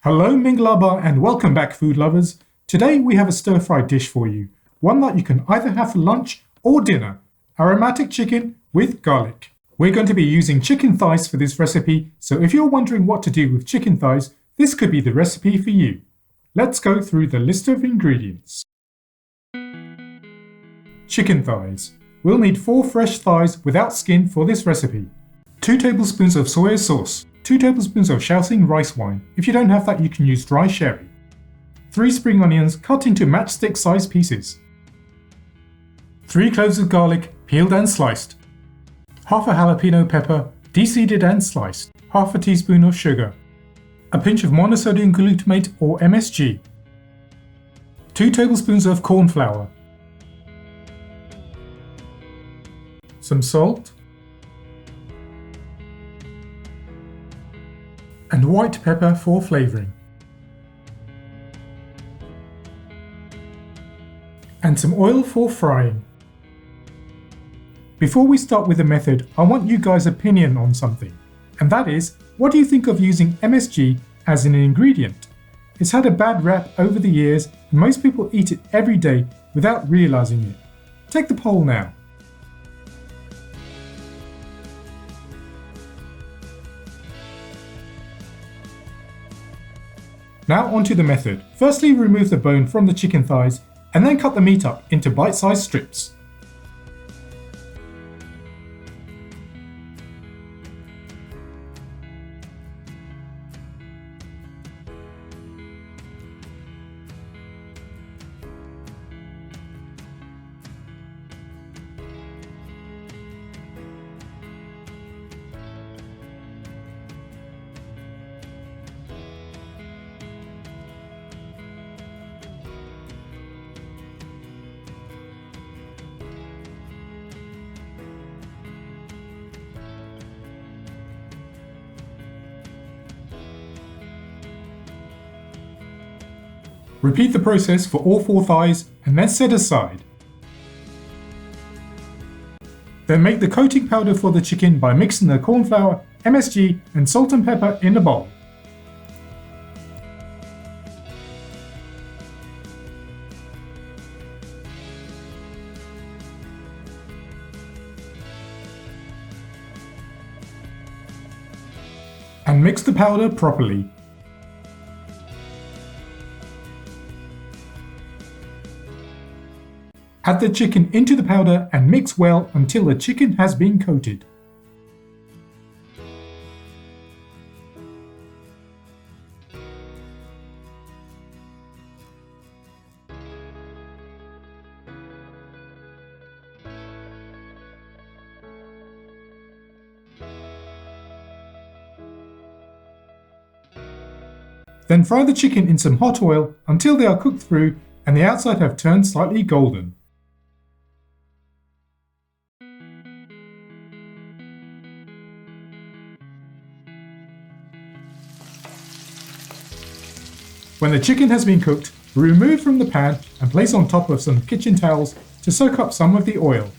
Hello Minglaba and welcome back food lovers. Today we have a stir-fried dish for you, one that you can either have for lunch or dinner, aromatic chicken with garlic. We're going to be using chicken thighs for this recipe, so if you're wondering what to do with chicken thighs, this could be the recipe for you. Let's go through the list of ingredients. Chicken thighs. We'll need 4 fresh thighs without skin for this recipe. 2 tablespoons of soy sauce. 2 tablespoons of Shaoxing rice wine. If you don't have that, you can use dry sherry. 3 spring onions cut into matchstick size pieces. 3 cloves of garlic peeled and sliced. Half a jalapeno pepper deseeded and sliced. Half a teaspoon of sugar. A pinch of monosodium glutamate or m.s.g. 2 tablespoons of cornflour. Some salt. And white pepper for flavouring. And some oil for frying. Before we start with the method, I want you guys' opinion on something. And that is, what do you think of using m.s.g as an ingredient? It's had a bad rap over the years and most people eat it every day without realising it. Take the poll now. Now onto the method. Firstly, remove the bone from the chicken thighs and then cut the meat up into bite-sized strips. Repeat the process for all 4 thighs and then set aside. Then make the coating powder for the chicken by mixing the cornflour, m.s.g and salt and pepper in a bowl. And mix the powder properly. Add the chicken into the powder and mix well until the chicken has been coated. Then fry the chicken in some hot oil until they are cooked through and the outside have turned slightly golden. When the chicken has been cooked, remove from the pan and place on top of some kitchen towels to soak up some of the oil.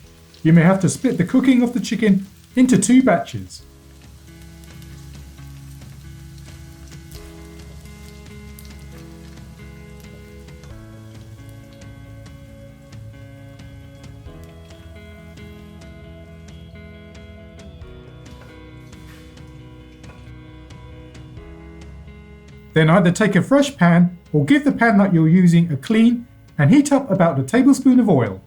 You may have to split the cooking of the chicken into 2 batches. Then either take a fresh pan or give the pan that you're using a clean and heat up about a tablespoon of oil.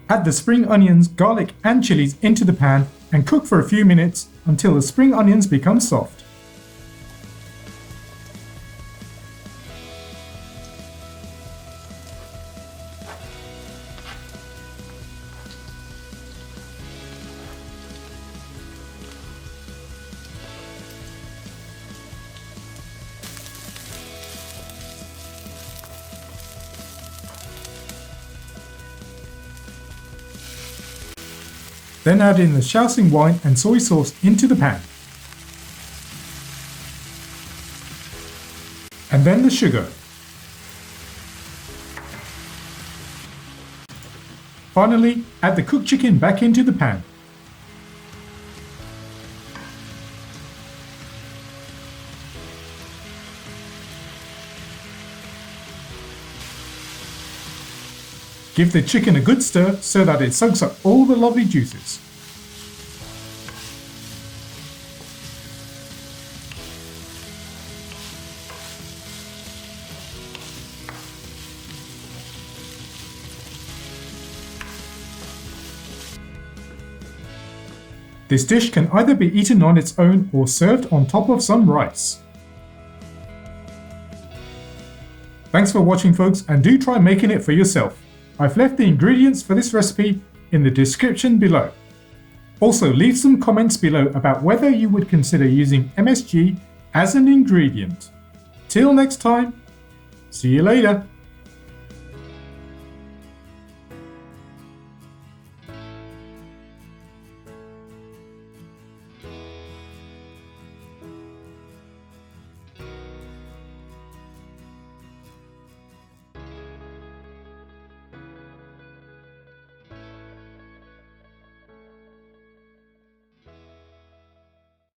Add the spring onions, garlic and chilies into the pan and cook for a few minutes until the spring onions become soft. Then add in the Shaoxing wine and soy sauce into the pan. And then the sugar. Finally, add the cooked chicken back into the pan. Give the chicken a good stir so that it soaks up all the lovely juices. This dish can either be eaten on its own or served on top of some rice. Thanks for watching, folks, and do try making it for yourself. I've left the ingredients for this recipe in the description below. Also, leave some comments below about whether you would consider using MSG as an ingredient. Till next time, see you later.